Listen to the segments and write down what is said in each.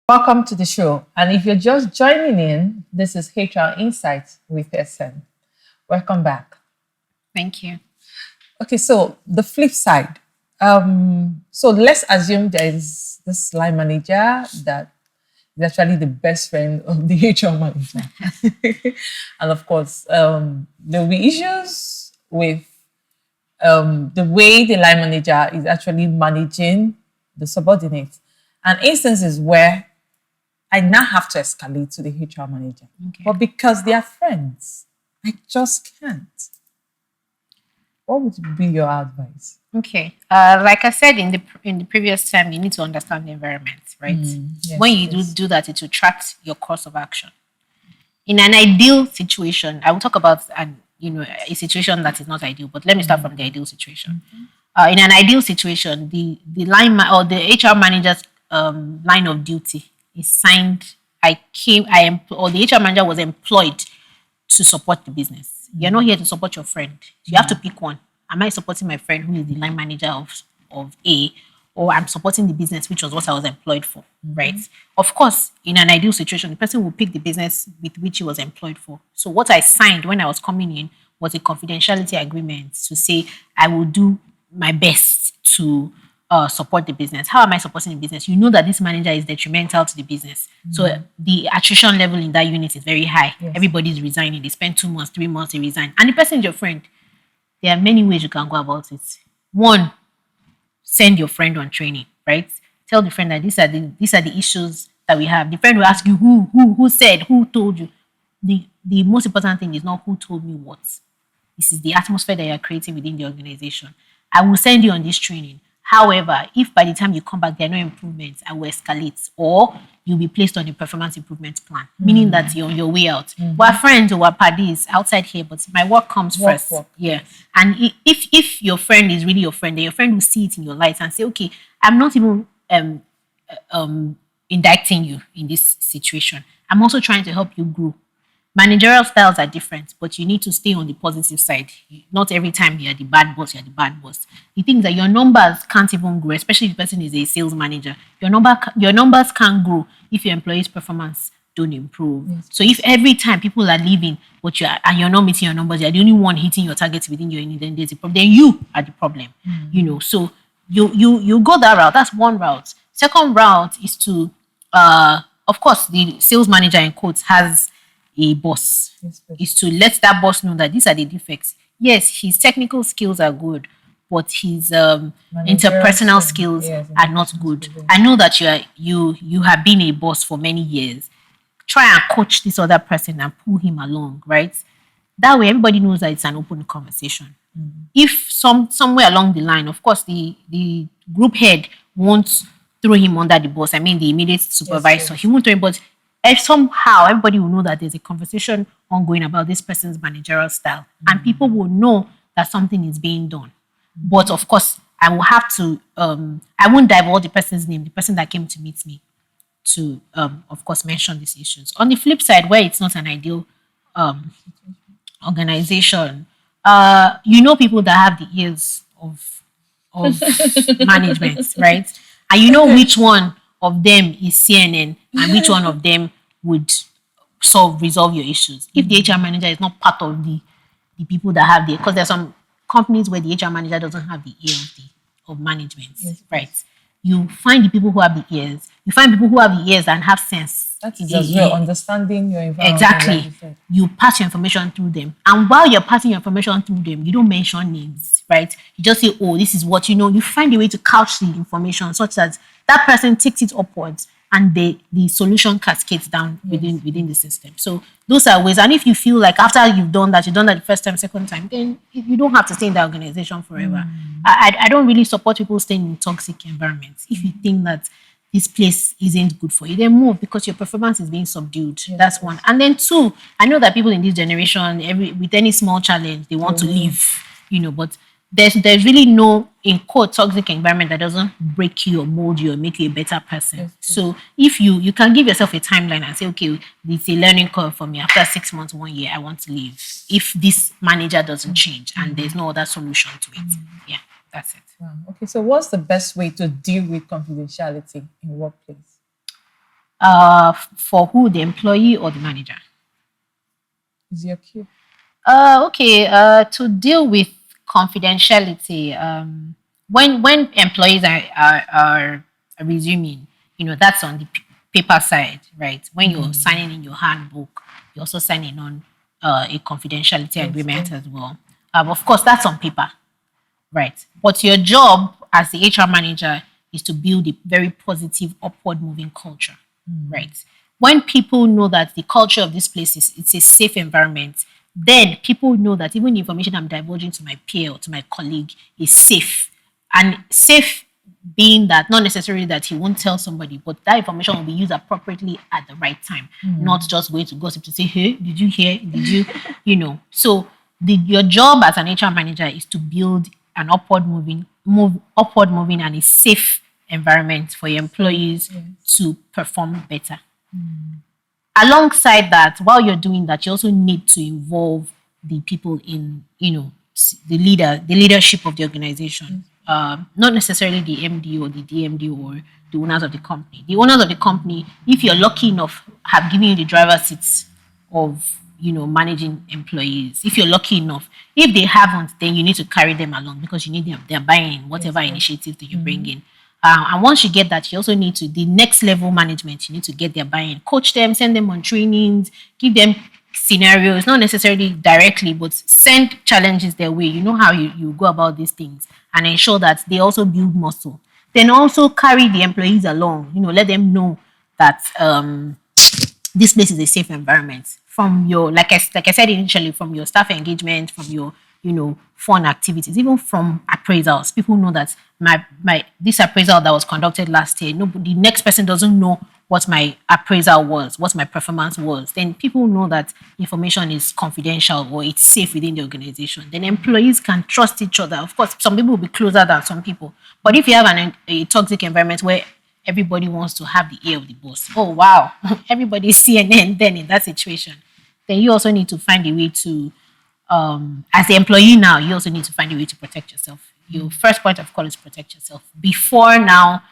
Welcome to the show. And if you're just joining in, this is HR Insights with SN. Welcome back. Thank you. Okay, so the flip side. So let's assume there is this line manager that is actually the best friend of the HR manager. And of course, there will be issues with the way the line manager is actually managing the subordinates. And instances where I now have to escalate to the HR manager. Okay. But because they are friends, I just can't. What would be your advice? Okay. Like I said in the previous time, you need to understand the environment, right? Yes, When you do that, it will track your course of action. In an ideal situation, I will talk about a situation that is not ideal, but let me start from the ideal situation. In an ideal situation, the or the HR manager's line of duty is signed. Or the HR manager was employed to support the business. You're not here to support your friend. You have to pick one. Am I supporting my friend who is the line manager of A, or I'm supporting the business, which was what I was employed for, right? Of course, in an ideal situation, the person will pick the business with which he was employed for. So what I signed when I was coming in was a confidentiality agreement to say I will do my best to support the business. How am I supporting the business? You know that this manager is detrimental to the business. So the attrition level in that unit is very high. Yes. Everybody's resigning. They spend 2 months, 3 months, they resign. And the person is your friend. There are many ways you can go about it. One, send your friend on training, right? Tell the friend that these are the issues that we have. The friend will ask you who said, who told you. The most important thing is not who told me what. This is the atmosphere that you're creating within the organization. I will send you on this training. However, if by the time you come back there are no improvements, I will escalate, or you'll be placed on a performance improvement plan, meaning that you're on your way out. We're friends or we're parties outside here, but my work comes first. Work. Yeah. And if your friend is really your friend, then your friend will see it in your light and say, okay, I'm not even indicting you in this situation. I'm also trying to help you grow. Managerial styles are different, but you need to stay on the positive side. Not every time you're the bad boss, you're the bad boss. The thing is that your numbers can't even grow, especially if the person is a sales manager. Your numbers can't grow if your employees' performance don't improve. Yes. So if every time people are leaving, and you're not meeting your numbers, you're the only one hitting your targets within your unit, then there's a problem. Then you are the problem. So you go that route. That's one route. Second route is to of course the sales manager in quotes has a boss. Yes, Is to let that boss know that these are the defects. Yes, his technical skills are good, but his interpersonal skills are not good. I know that you have been a boss for many years. Try and coach this other person and pull him along, right? That way, everybody knows that it's an open conversation. If somewhere along the line, of course, the group head won't throw him under the bus. I mean, the immediate supervisor, he won't throw him, but if somehow everybody will know that there's a conversation ongoing about this person's managerial style, and people will know that something is being done. But of course, I will have to, I won't divulge the person's name, the person that came to meet me, to, of course, mention these issues. On the flip side, where it's not an ideal organization, people that have the ears of management, right? And you know which one of them is CNN and which one of them would resolve your issues. If the HR manager is not part of the people that have because there's some companies where the HR manager doesn't have the ear of management, right? You find the people who have the ears. You find people who have the ears and have sense. That is as well understanding your environment. Exactly. Like you pass your information through them. And while you're passing your information through them, you don't mention names, right? You just say, oh, this is what you know. You find a way to couch the information such that that person takes it upwards and the solution cascades down within the system. So those are ways. And if you feel like after you've done that the first time, second time, then you don't have to stay in that organization forever. I don't really support people staying in toxic environments. If you think that this place isn't good for you, then move because your performance is being subdued. That's one. And then two, I know that people in this generation, with any small challenge, they want to leave, but there's really no, in quote, toxic environment that doesn't break you or mold you or make you a better person. So if you can give yourself a timeline and say, okay, it's a learning curve for me. After 6 months, 1 year, I want to leave. If this manager doesn't change and there's no other solution to it. Yeah, that's it. Wow. Okay, so what's the best way to deal with confidentiality in workplace? For who, the employee or the manager? Is your cue? Okay. To deal with confidentiality, when employees are resuming, that's on the paper side, right? When you're signing in your handbook, you're also signing on a confidentiality Yes, agreement yes. as well. Of course, that's on paper, right? But your job as the HR manager is to build a very positive, upward moving culture, right? When people know that the culture of this place is it's a safe environment, then people know that even the information I'm divulging to my peer or to my colleague is safe. And safe being that not necessarily that he won't tell somebody, but that information will be used appropriately at the right time, not just going to gossip to say, hey, did you hear? Did you, So your job as an HR manager is to build an upward moving and a safe environment for your employees to perform better. Alongside that, while you're doing that, you also need to involve the people in, the leadership of the organization. Not necessarily the MD or the DMD or the owners of the company. The owners of the company, if you're lucky enough, have given you the driver's seats of, managing employees. If you're lucky enough, if they haven't, then you need to carry them along because you need them. They're buying whatever initiative that you bring in. And once you get that, you also need to, the next level management, you need to get their buy-in, coach them, send them on trainings, give them scenarios, not necessarily directly, but send challenges their way. You know how you go about these things and ensure that they also build muscle. Then also carry the employees along, let them know that this place is a safe environment. From your, like I said initially, from your staff engagement, from your fun activities, even from appraisals. People know that my this appraisal that was conducted last year, the next person doesn't know what my appraisal was, what my performance was. Then people know that information is confidential or it's safe within the organization. Then employees can trust each other. Of course, some people will be closer than some people. But if you have a toxic environment where everybody wants to have the ear of the boss, oh wow, everybody's CNN then in that situation, then you also need to find a way to as the employee now, you also need to find a way to protect yourself. Your first point of call is protect yourself before now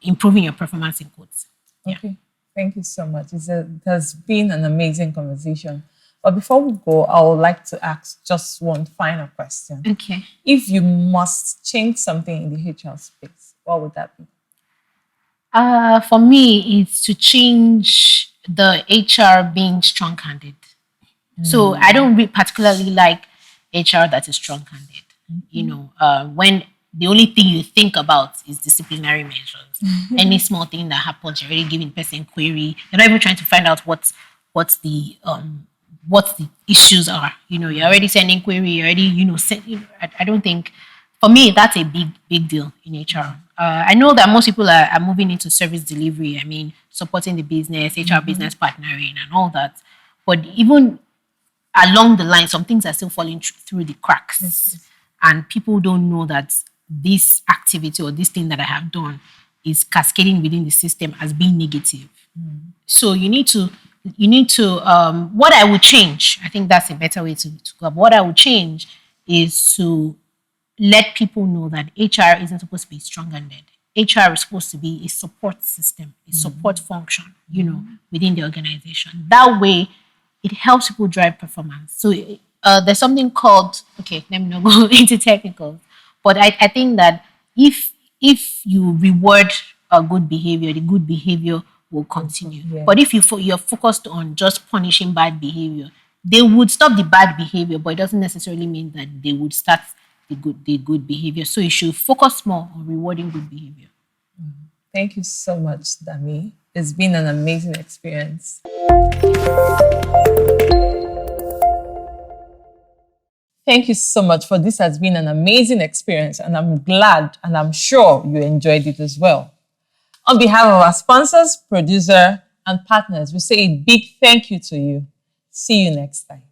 improving your performance in quotes. Yeah. Okay. Thank you so much. It has been an amazing conversation. But before we go, I would like to ask just one final question. Okay. If you must change something in the HR space, what would that be? For me, it's to change the HR being strong-handed. So I don't particularly like HR that is strong-handed. When the only thing you think about is disciplinary measures. Any small thing that happens, you're already giving person query. You're not even trying to find out what the issues are. You're already sending query. You're already I don't think, for me, that's a big deal in HR. I know that most people are moving into service delivery. I mean, supporting the business, HR business partnering, and all that. But even along the line, some things are still falling through the cracks. And people don't know that this activity or this thing that I have done is cascading within the system as being negative. So you need to, what I would change, I think that's a better way to go. But what I would change is to let people know that HR isn't supposed to be strong-handed. HR is supposed to be a support system, a support function, within the organization. That way, it helps people drive performance. So there's something called, okay, let me not go into technicals, but I think that if you reward a good behavior, the good behavior will continue. Yeah. But if you're focused on just punishing bad behavior, they would stop the bad behavior, but it doesn't necessarily mean that they would start the good behavior. So you should focus more on rewarding good behavior. Thank you so much, Dami. It's been an amazing experience. Thank you so much for this. Has been an amazing experience, and I'm glad and I'm sure you enjoyed it as well. On behalf of our sponsors, producer, and partners, we say a big thank you to you. See you next time.